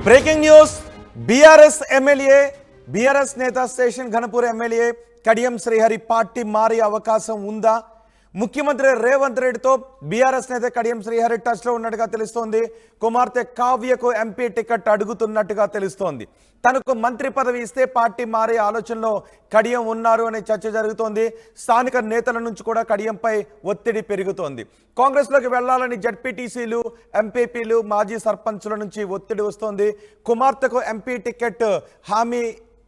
Breaking news BRS MLA BRS నేత station Ghanpur MLA Kadiyam Srihari party మారే అవకాశం ఉందా? ముఖ్యమంత్రి రేవంత్ రెడ్డితో బీఆర్ఎస్ నేత కడియం శ్రీహరి టచ్ లో ఉన్నట్టుగా తెలుస్తోంది. కుమార్తె కావ్యకు ఎంపీ టికెట్ అడుగుతున్నట్టుగా తెలుస్తోంది. తనకు మంత్రి పదవి ఇస్తే పార్టీ మారే ఆలోచనలో కడియం ఉన్నారు అనే చర్చ జరుగుతోంది. స్థానిక నేతల నుంచి కూడా కడియంపై ఒత్తిడి పెరుగుతోంది. కాంగ్రెస్లోకి వెళ్లాలని జడ్పీటీసీలు, ఎంపీపీలు, మాజీ సర్పంచుల నుంచి ఒత్తిడి వస్తోంది. కుమార్తెకు ఎంపీ టికెట్ హామీ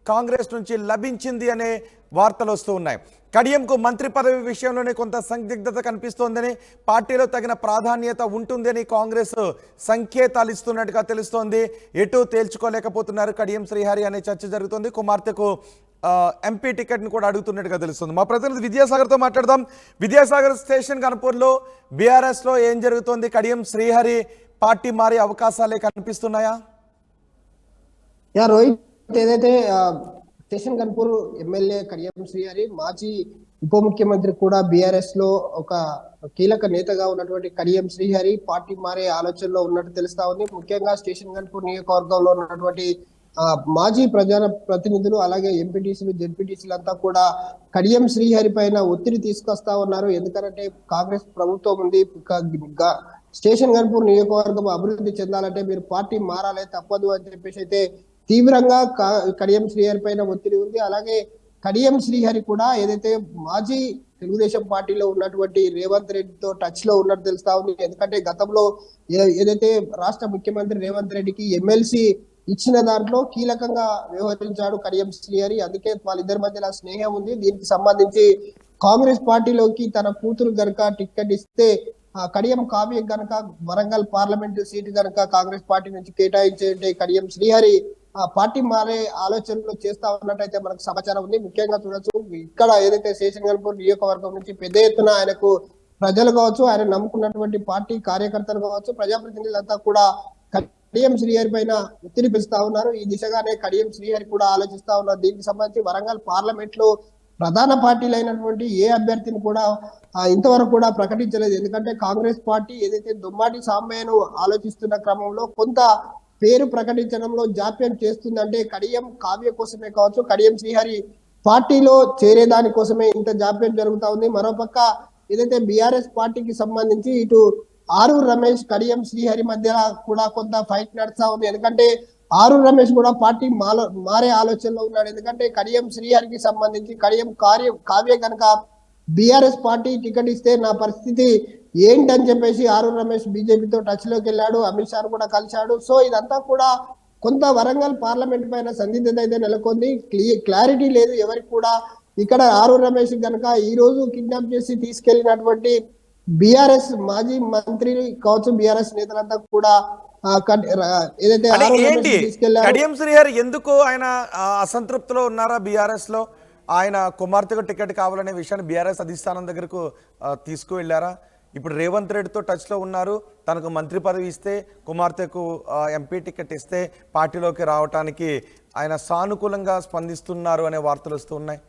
కాంగ్రెస్ నుంచి లభించింది అనే వార్తలు వస్తూ ఉన్నాయి. కడియంకు మంత్రి పదవి విషయంలోనే కొంత సందిగ్ధత కనిపిస్తోందని, పార్టీలో తగిన ప్రాధాన్యత ఉంటుందని కాంగ్రెస్ సంకేతాలు ఇస్తున్నట్టుగా తెలుస్తోంది. ఎటు తేల్చుకోలేకపోతున్నారు కడియం శ్రీహరి అనే చర్చ జరుగుతోంది. కుమార్తెకు ఎంపీ టికెట్ను కూడా అడుగుతున్నట్టుగా తెలుస్తుంది. మా ప్రతినిధి విద్యాసాగర్తో మాట్లాడదాం. విద్యాసాగర్, స్టేషన్ కనుపూర్లో బీఆర్ఎస్లో ఏం జరుగుతోంది? కడియం శ్రీహరి పార్టీ మారే అవకాశాలే కనిపిస్తున్నాయా? రోహిత్, ఏదైతే స్టేషన్ కన్పూర్ ఎమ్మెల్యే కడియం శ్రీహరి, మాజీ ఉప ముఖ్యమంత్రి కూడా బీఆర్ఎస్ లో ఒక కీలక నేతగా ఉన్నటువంటి కడియం శ్రీహరి పార్టీ మారే ఆలోచనలో ఉన్నట్టు తెలుస్తా ఉంది. ముఖ్యంగా స్టేషన్ కన్పూర్ నియోజకవర్గంలో ఉన్నటువంటి మాజీ ప్రజా ప్రతినిధులు, అలాగే ఎంపీటీసీలు, జెడ్పీటీసీలు అంతా కూడా కడియం శ్రీహరి పైన ఒత్తిడి తీసుకొస్తా ఉన్నారు. ఎందుకంటే కాంగ్రెస్ ప్రభుత్వం ఉంది, స్టేషన్ కన్పూర్ నియోజకవర్గం అభివృద్ధి చెందాలంటే మీరు పార్టీ మారాలే, తప్పదు అని చెప్పేసి అయితే తీవ్రంగా కడియం శ్రీహరి పైన ఒత్తిడి ఉంది. అలాగే కడియం శ్రీహరి కూడా ఏదైతే మాజీ తెలుగుదేశం పార్టీలో ఉన్నటువంటి రేవంత్ రెడ్డితో టచ్ లో ఉన్నట్టు తెలుస్తా ఉంది. ఎందుకంటే గతంలో ఏదైతే రాష్ట్ర ముఖ్యమంత్రి రేవంత్ రెడ్డికి ఎమ్మెల్సీ ఇచ్చిన దాంట్లో కీలకంగా వ్యవహరించాడు కడియం శ్రీహరి. అందుకే వాళ్ళిద్దరి మధ్య స్నేహం ఉంది. దీనికి సంబంధించి కాంగ్రెస్ పార్టీలోకి తన కూతురు గనక టికెట్ ఇస్తే, కడియం కావ్య గనక వరంగల్ పార్లమెంటు సీటు గనక కాంగ్రెస్ పార్టీ నుంచి కేటాయించే కడియం శ్రీహరి పార్టీ మారే ఆలోచనలు చేస్తా ఉన్నట్టయితే మనకు సమాచారం ఉంది. ముఖ్యంగా చూడొచ్చు, ఇక్కడ ఏదైతే స్టేషన్ కన్పూర్ నియోజకవర్గం నుంచి పెద్ద ఎత్తున ఆయనకు ప్రజలు కావచ్చు, ఆయన నమ్ముకున్నటువంటి పార్టీ కార్యకర్తలు కావచ్చు, ప్రజాప్రతినిధులంతా కూడా కడియం శ్రీహరి పైన ఒత్తిడి పెంచుతా ఉన్నారు. ఈ దిశగానే కడియం శ్రీహరి కూడా ఆలోచిస్తా ఉన్నారు. దీనికి సంబంధించి వరంగల్ పార్లమెంట్ లో ప్రధాన పార్టీలు అయినటువంటి ఏ అభ్యర్థిని కూడా ఇంతవరకు కూడా ప్రకటించలేదు. ఎందుకంటే కాంగ్రెస్ పార్టీ ఏదైతే దుమ్మాటి సాంబయ్యను ఆలోచిస్తున్న క్రమంలో కొంత పేరు ప్రకటించడంలో జాప్యం చేస్తుందంటే కడియం కావ్య కోసమే కావచ్చు, కడియం శ్రీహరి పార్టీలో చేరేదాని కోసమే ఇంత జాప్యం జరుగుతా ఉంది. మరోపక్క ఏదైతే బీఆర్ఎస్ పార్టీకి సంబంధించి ఇటు ఆరూర్ రమేష్, కడియం శ్రీహరి మధ్య కూడా కొంత ఫైట్ నడుస్తా ఉంది. ఎందుకంటే ఆరూర్ రమేష్ కూడా పార్టీ మారే ఆలోచనలో ఉన్నాడు. ఎందుకంటే కడియం శ్రీహరికి సంబంధించి కడియం కావ్య కనుక బీఆర్ఎస్ పార్టీ టికెట్ ఇస్తే నా పరిస్థితి ఏంటని చెప్పేసి ఆరూర్ రమేష్ బీజేపీతో టచ్ లోకి వెళ్ళాడు, అమిత్ షా కూడా కలిశాడు. సో ఇదంతా కూడా కొంత వరంగల్ పార్లమెంట్ పైన సందిగ్ధత అయితే నెలకొంది. క్లారిటీ లేదు ఎవరికి కూడా. ఇక్కడ ఆరూర్ రమేష్ గనక ఈ రోజు కిడ్నాప్ చేసి తీసుకెళ్లినటువంటి బీఆర్ఎస్ మాజీ మంత్రి కావచ్చు, బీఆర్ఎస్ నేతలంతా కూడా ఏదైతే కడియం శ్రీహరి ఎందుకు ఆయన అసంతృప్తిలో ఉన్నారా? బీఆర్ఎస్ లో ఆయన కుమార్తెకు టికెట్ కావాలనే విషయాన్ని బీఆర్ఎస్ అధిష్టానం దగ్గరకు తీసుకువెళ్లారా? ఇప్పుడు రేవంత్ రెడ్డితో టచ్లో ఉన్నారు. తనకు మంత్రి పదవి ఇస్తే, కుమార్తెకు ఎంపీ టికెట్ ఇస్తే పార్టీలోకి రావటానికి ఆయన సానుకూలంగా స్పందిస్తున్నారు అనే వార్తలు వస్తూ ఉన్నాయి.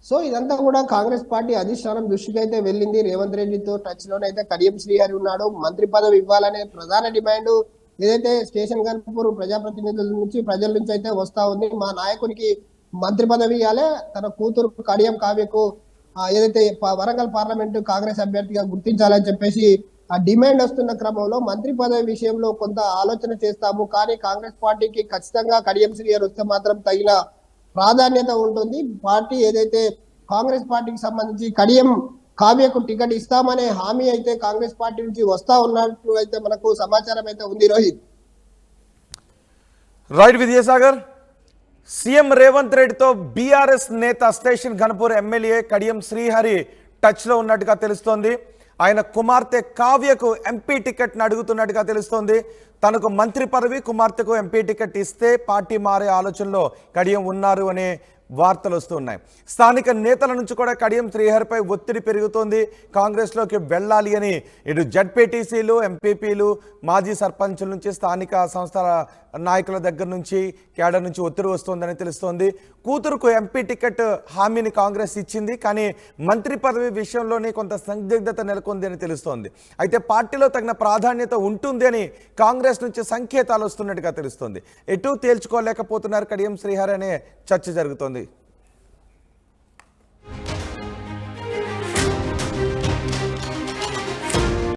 సో ఇదంతా కూడా కాంగ్రెస్ పార్టీ అధిష్టానం దృష్టికి అయితే వెళ్ళింది. రేవంత్ రెడ్డితో టచ్ లోనైతే కడియం శ్రీహరి ఉన్నాడు. మంత్రి పదవి ఇవ్వాలనే ప్రధాన డిమాండ్ ఏదైతే స్టేషన్ కన్పూర్ ప్రజాప్రతినిధుల నుంచి, ప్రజల నుంచి అయితే వస్తా ఉంది. మా నాయకునికి మంత్రి పదవి ఇవ్వాలి, తన కూతురు కడియం కావ్యకు ఏదైతే వరంగల్ పార్లమెంటు కాంగ్రెస్ అభ్యర్థిగా గుర్తించాలని చెప్పేసి ఆ డిమాండ్ వస్తున్న క్రమంలో మంత్రి పదవి విషయంలో కొంత ఆలోచన చేస్తాము, కానీ కాంగ్రెస్ పార్టీకి ఖచ్చితంగా కడియం శ్రీహరి వస్తే మాత్రం తగిన ప్రాధాన్యత ఉంటుంది. పార్టీ ఏదైతే కాంగ్రెస్ పార్టీకి సంబంధించి కడియం కావ్యకు టికెట్ ఇస్తామనే హామీ అయితే కాంగ్రెస్ పార్టీ నుంచి వస్తా ఉన్నట్టు అయితే మనకు సమాచారం అయితే ఉంది. రోహిత్, రైట్ విద్యాసాగర్. సీఎం రేవంత్ రెడ్డితో బీఆర్ఎస్ నేత స్టేషన్ ఘనపూర్ ఎమ్మెల్యే కడియం శ్రీహరి టచ్లో ఉన్నట్టుగా తెలుస్తోంది. ఆయన కుమార్తె కావ్యకు ఎంపీ టికెట్ను అడుగుతున్నట్టుగా తెలుస్తోంది. తనకు మంత్రి పదవి, కుమార్తెకు ఎంపీ టికెట్ ఇస్తే పార్టీ మారే ఆలోచనలో కడియం ఉన్నారు అనే వార్తలు వస్తున్నాయి. స్థానిక నేతల నుంచి కూడా కడియం శ్రీహరిపై ఒత్తిడి పెరుగుతోంది. కాంగ్రెస్లోకి వెళ్ళాలి అని ఇటు జడ్పీటీసీలు, ఎంపీపీలు, మాజీ సర్పంచుల నుంచి, స్థానిక సంస్థల నాయకుల దగ్గర నుంచి కేడర్ నుంచి ఒత్తిడి వస్తోందని తెలుస్తోంది. కూతురుకు ఎంపీ టికెట్ హామీని కాంగ్రెస్ ఇచ్చింది, కానీ మంత్రి పదవి విషయంలోనే కొంత సందిగ్ధత నెలకొంది అని తెలుస్తోంది. అయితే పార్టీలో తగిన ప్రాధాన్యత ఉంటుంది అని కాంగ్రెస్ నుంచి సంకేతాలు వస్తున్నట్టుగా తెలుస్తోంది. ఎటు తేల్చుకోలేకపోతున్నారు కడియం శ్రీహరి అనే చర్చ జరుగుతోంది.